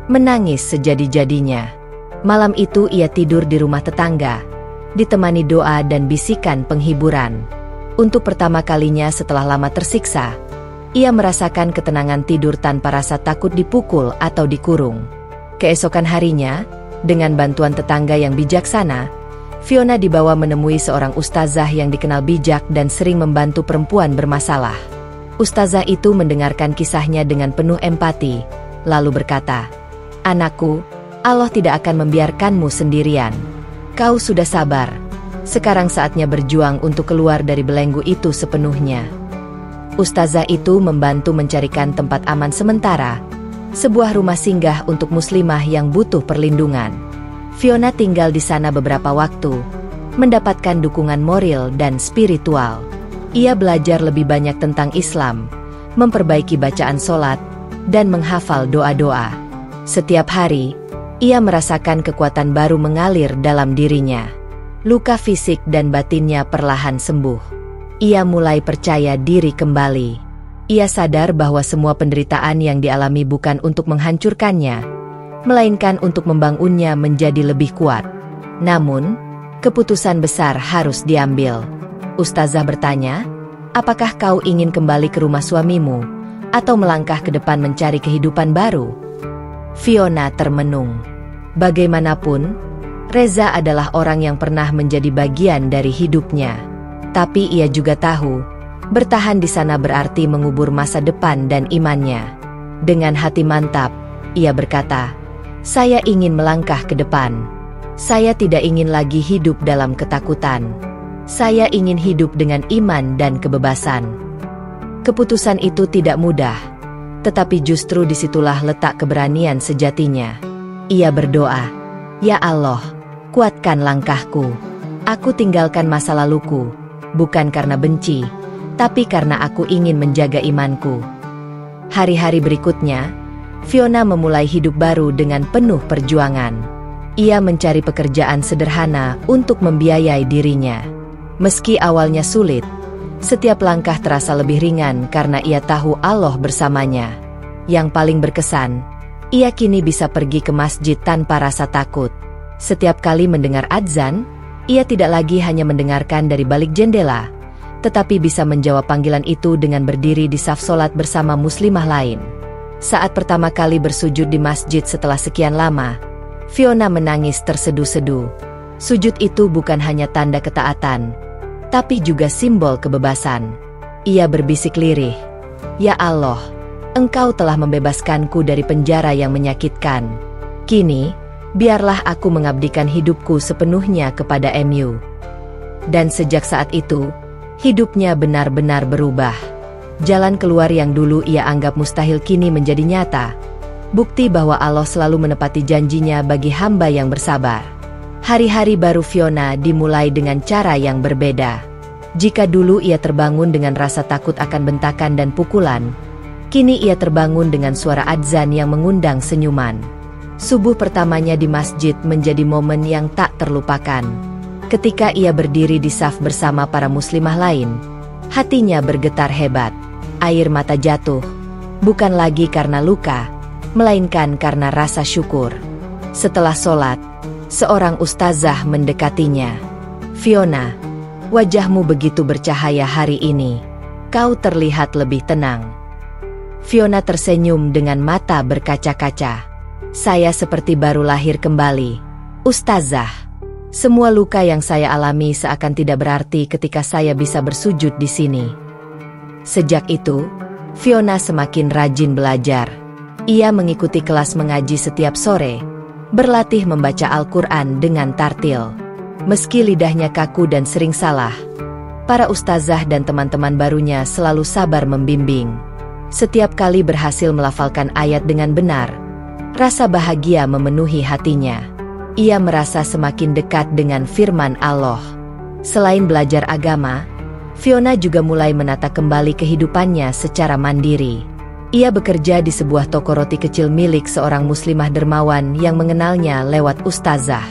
menangis sejadi-jadinya. Malam itu ia tidur di rumah tetangga, ditemani doa dan bisikan penghiburan. Untuk pertama kalinya setelah lama tersiksa, ia merasakan ketenangan tidur tanpa rasa takut dipukul atau dikurung. Keesokan harinya, dengan bantuan tetangga yang bijaksana, Fiona dibawa menemui seorang ustazah yang dikenal bijak dan sering membantu perempuan bermasalah. Ustazah itu mendengarkan kisahnya dengan penuh empati, lalu berkata, "Anakku, Allah tidak akan membiarkanmu sendirian. Kau sudah sabar. Sekarang saatnya berjuang untuk keluar dari belenggu itu sepenuhnya." Ustazah itu membantu mencarikan tempat aman sementara, sebuah rumah singgah untuk muslimah yang butuh perlindungan. Fiona tinggal di sana beberapa waktu, mendapatkan dukungan moral dan spiritual. Ia belajar lebih banyak tentang Islam, memperbaiki bacaan sholat, dan menghafal doa-doa. Setiap hari, ia merasakan kekuatan baru mengalir dalam dirinya. Luka fisik dan batinnya perlahan sembuh. Ia mulai percaya diri kembali. Ia sadar bahwa semua penderitaan yang dialami bukan untuk menghancurkannya, melainkan untuk membangunnya menjadi lebih kuat. Namun, keputusan besar harus diambil. Ustazah bertanya, "Apakah kau ingin kembali ke rumah suamimu, atau melangkah ke depan mencari kehidupan baru?" Fiona termenung. Bagaimanapun, Reza adalah orang yang pernah menjadi bagian dari hidupnya. Tapi ia juga tahu, bertahan di sana berarti mengubur masa depan dan imannya. Dengan hati mantap, ia berkata, "Saya ingin melangkah ke depan. Saya tidak ingin lagi hidup dalam ketakutan. Saya ingin hidup dengan iman dan kebebasan." Keputusan itu tidak mudah, tetapi justru disitulah letak keberanian sejatinya. Ia berdoa, "Ya Allah, kuatkan langkahku. Aku tinggalkan masa laluku, bukan karena benci, tapi karena aku ingin menjaga imanku." Hari-hari berikutnya, Fiona memulai hidup baru dengan penuh perjuangan. Ia mencari pekerjaan sederhana untuk membiayai dirinya. Meski awalnya sulit, setiap langkah terasa lebih ringan karena ia tahu Allah bersamanya. Yang paling berkesan, ia kini bisa pergi ke masjid tanpa rasa takut. Setiap kali mendengar adzan, ia tidak lagi hanya mendengarkan dari balik jendela, tetapi bisa menjawab panggilan itu dengan berdiri di saf solat bersama muslimah lain. Saat pertama kali bersujud di masjid setelah sekian lama, Fiona menangis tersedu-sedu. Sujud itu bukan hanya tanda ketaatan, tapi juga simbol kebebasan. Ia berbisik lirih, "Ya Allah, Engkau telah membebaskanku dari penjara yang menyakitkan. Kini, biarlah aku mengabdikan hidupku sepenuhnya kepada MU." Dan sejak saat itu, hidupnya benar-benar berubah. Jalan keluar yang dulu ia anggap mustahil kini menjadi nyata. Bukti bahwa Allah selalu menepati janjinya bagi hamba yang bersabar. Hari-hari baru Fiona dimulai dengan cara yang berbeda. Jika dulu ia terbangun dengan rasa takut akan bentakan dan pukulan, kini ia terbangun dengan suara adzan yang mengundang senyuman. Subuh pertamanya di masjid menjadi momen yang tak terlupakan. Ketika ia berdiri di saf bersama para muslimah lain, hatinya bergetar hebat. Air mata jatuh, bukan lagi karena luka, melainkan karena rasa syukur. Setelah sholat, seorang ustazah mendekatinya. "Fiona, wajahmu begitu bercahaya hari ini. Kau terlihat lebih tenang." Fiona tersenyum dengan mata berkaca-kaca. "Saya seperti baru lahir kembali, ustazah. Semua luka yang saya alami seakan tidak berarti ketika saya bisa bersujud di sini." Sejak itu, Fiona semakin rajin belajar. Ia mengikuti kelas mengaji setiap sore, berlatih membaca Al-Quran dengan tartil. Meski lidahnya kaku dan sering salah, para ustazah dan teman-teman barunya selalu sabar membimbing. Setiap kali berhasil melafalkan ayat dengan benar, rasa bahagia memenuhi hatinya. Ia merasa semakin dekat dengan firman Allah. Selain belajar agama, Fiona juga mulai menata kembali kehidupannya secara mandiri. Ia bekerja di sebuah toko roti kecil milik seorang muslimah dermawan yang mengenalnya lewat ustazah.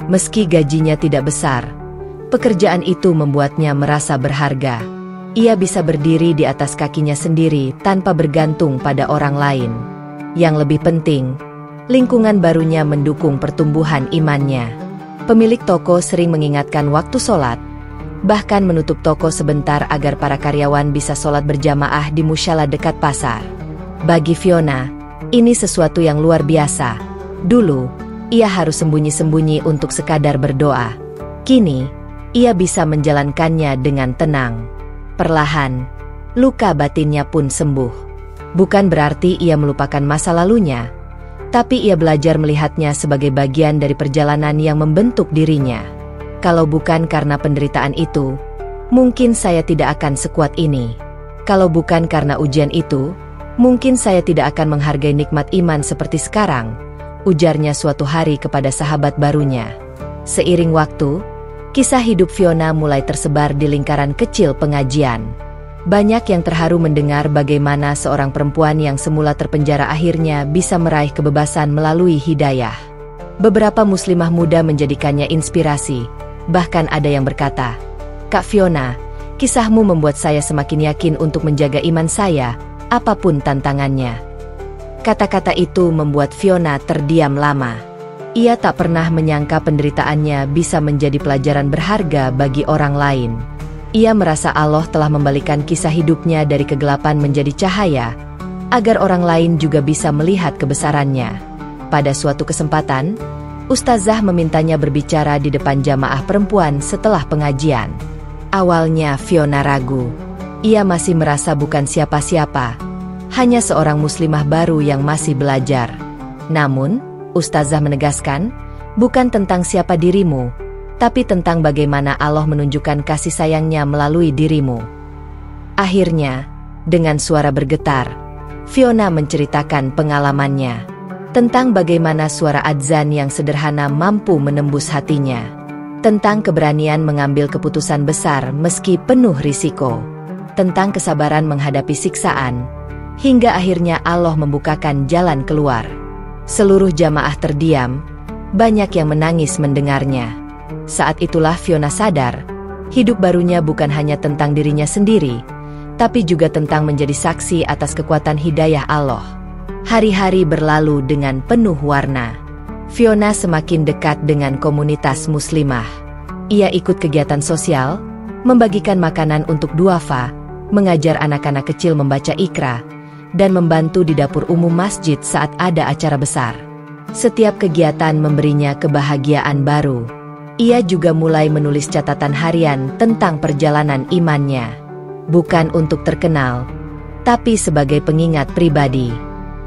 Meski gajinya tidak besar, pekerjaan itu membuatnya merasa berharga. Ia bisa berdiri di atas kakinya sendiri tanpa bergantung pada orang lain. Yang lebih penting, lingkungan barunya mendukung pertumbuhan imannya. Pemilik toko sering mengingatkan waktu sholat, bahkan menutup toko sebentar agar para karyawan bisa sholat berjamaah di mushola dekat pasar. Bagi Fiona, ini sesuatu yang luar biasa. Dulu, ia harus sembunyi-sembunyi untuk sekadar berdoa. Kini, ia bisa menjalankannya dengan tenang. Perlahan, luka batinnya pun sembuh. Bukan berarti ia melupakan masa lalunya, tapi ia belajar melihatnya sebagai bagian dari perjalanan yang membentuk dirinya. "Kalau bukan karena penderitaan itu, mungkin saya tidak akan sekuat ini. Kalau bukan karena ujian itu, mungkin saya tidak akan menghargai nikmat iman seperti sekarang," ujarnya suatu hari kepada sahabat barunya. Seiring waktu, kisah hidup Fiona mulai tersebar di lingkaran kecil pengajian. Banyak yang terharu mendengar bagaimana seorang perempuan yang semula terpenjara akhirnya bisa meraih kebebasan melalui hidayah. Beberapa muslimah muda menjadikannya inspirasi. Bahkan ada yang berkata, "Kak Fiona, kisahmu membuat saya semakin yakin untuk menjaga iman saya, apapun tantangannya." Kata-kata itu membuat Fiona terdiam lama. Ia tak pernah menyangka penderitaannya bisa menjadi pelajaran berharga bagi orang lain. Ia merasa Allah telah membalikan kisah hidupnya dari kegelapan menjadi cahaya, agar orang lain juga bisa melihat kebesarannya. Pada suatu kesempatan, ustazah memintanya berbicara di depan jamaah perempuan setelah pengajian. Awalnya Fiona ragu. Ia masih merasa bukan siapa-siapa, hanya seorang muslimah baru yang masih belajar. Namun, ustazah menegaskan, bukan tentang siapa dirimu, tapi tentang bagaimana Allah menunjukkan kasih sayangnya melalui dirimu. Akhirnya, dengan suara bergetar, Fiona menceritakan pengalamannya tentang bagaimana suara adzan yang sederhana mampu menembus hatinya, tentang keberanian mengambil keputusan besar meski penuh risiko, tentang kesabaran menghadapi siksaan, hingga akhirnya Allah membukakan jalan keluar. Seluruh jamaah terdiam, banyak yang menangis mendengarnya. Saat itulah Fiona sadar, hidup barunya bukan hanya tentang dirinya sendiri, tapi juga tentang menjadi saksi atas kekuatan hidayah Allah. Hari-hari berlalu dengan penuh warna. Fiona semakin dekat dengan komunitas muslimah. Ia ikut kegiatan sosial, membagikan makanan untuk duafa, mengajar anak-anak kecil membaca Iqra, dan membantu di dapur umum masjid saat ada acara besar. Setiap kegiatan memberinya kebahagiaan baru. Ia juga mulai menulis catatan harian tentang perjalanan imannya. Bukan untuk terkenal, tapi sebagai pengingat pribadi.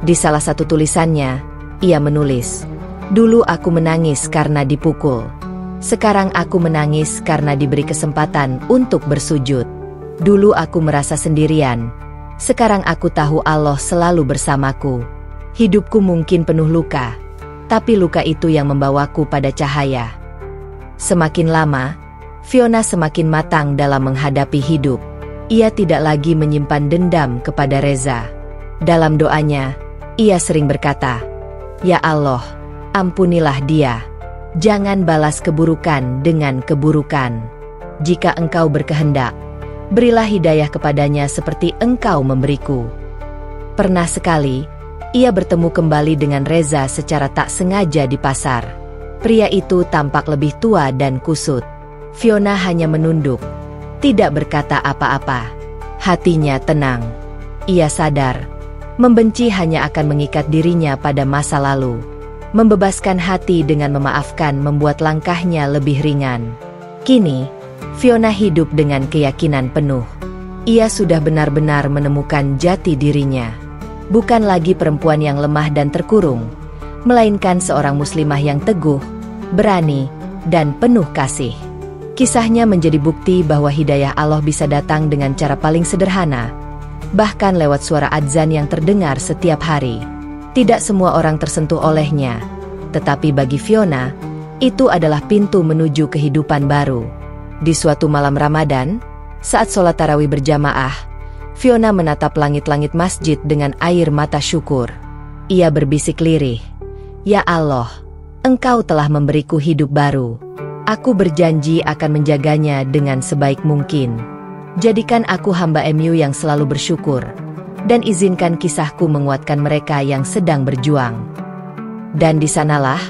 Di salah satu tulisannya, ia menulis, "Dulu aku menangis karena dipukul. Sekarang aku menangis karena diberi kesempatan untuk bersujud. Dulu aku merasa sendirian. Sekarang aku tahu Allah selalu bersamaku. Hidupku mungkin penuh luka, tapi luka itu yang membawaku pada cahaya." Semakin lama, Fiona semakin matang dalam menghadapi hidup. Ia tidak lagi menyimpan dendam kepada Reza. Dalam doanya, ia sering berkata, "Ya Allah, ampunilah dia. Jangan balas keburukan dengan keburukan. Jika Engkau berkehendak, berilah hidayah kepadanya seperti Engkau memberiku." Pernah sekali, ia bertemu kembali dengan Reza secara tak sengaja di pasar. Pria itu tampak lebih tua dan kusut. Fiona hanya menunduk, tidak berkata apa-apa. Hatinya tenang. Ia sadar, membenci hanya akan mengikat dirinya pada masa lalu. Membebaskan hati dengan memaafkan membuat langkahnya lebih ringan. Kini, Fiona hidup dengan keyakinan penuh. Ia sudah benar-benar menemukan jati dirinya. Bukan lagi perempuan yang lemah dan terkurung, melainkan seorang muslimah yang teguh, berani, dan penuh kasih. Kisahnya menjadi bukti bahwa hidayah Allah bisa datang dengan cara paling sederhana, bahkan lewat suara adzan yang terdengar setiap hari. Tidak semua orang tersentuh olehnya, tetapi bagi Fiona, itu adalah pintu menuju kehidupan baru. Di suatu malam Ramadan, saat sholat tarawih berjamaah, Fiona menatap langit-langit masjid dengan air mata syukur. Ia berbisik lirih, "Ya Allah, Engkau telah memberiku hidup baru. Aku berjanji akan menjaganya dengan sebaik mungkin. Jadikan aku hamba MU yang selalu bersyukur, dan izinkan kisahku menguatkan mereka yang sedang berjuang." Dan di sanalah,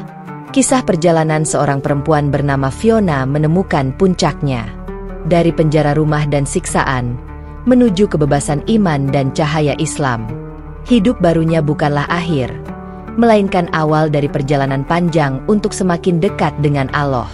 kisah perjalanan seorang perempuan bernama Fiona menemukan puncaknya. Dari penjara rumah dan siksaan, menuju kebebasan iman dan cahaya Islam. Hidup barunya bukanlah akhir, melainkan awal dari perjalanan panjang untuk semakin dekat dengan Allah.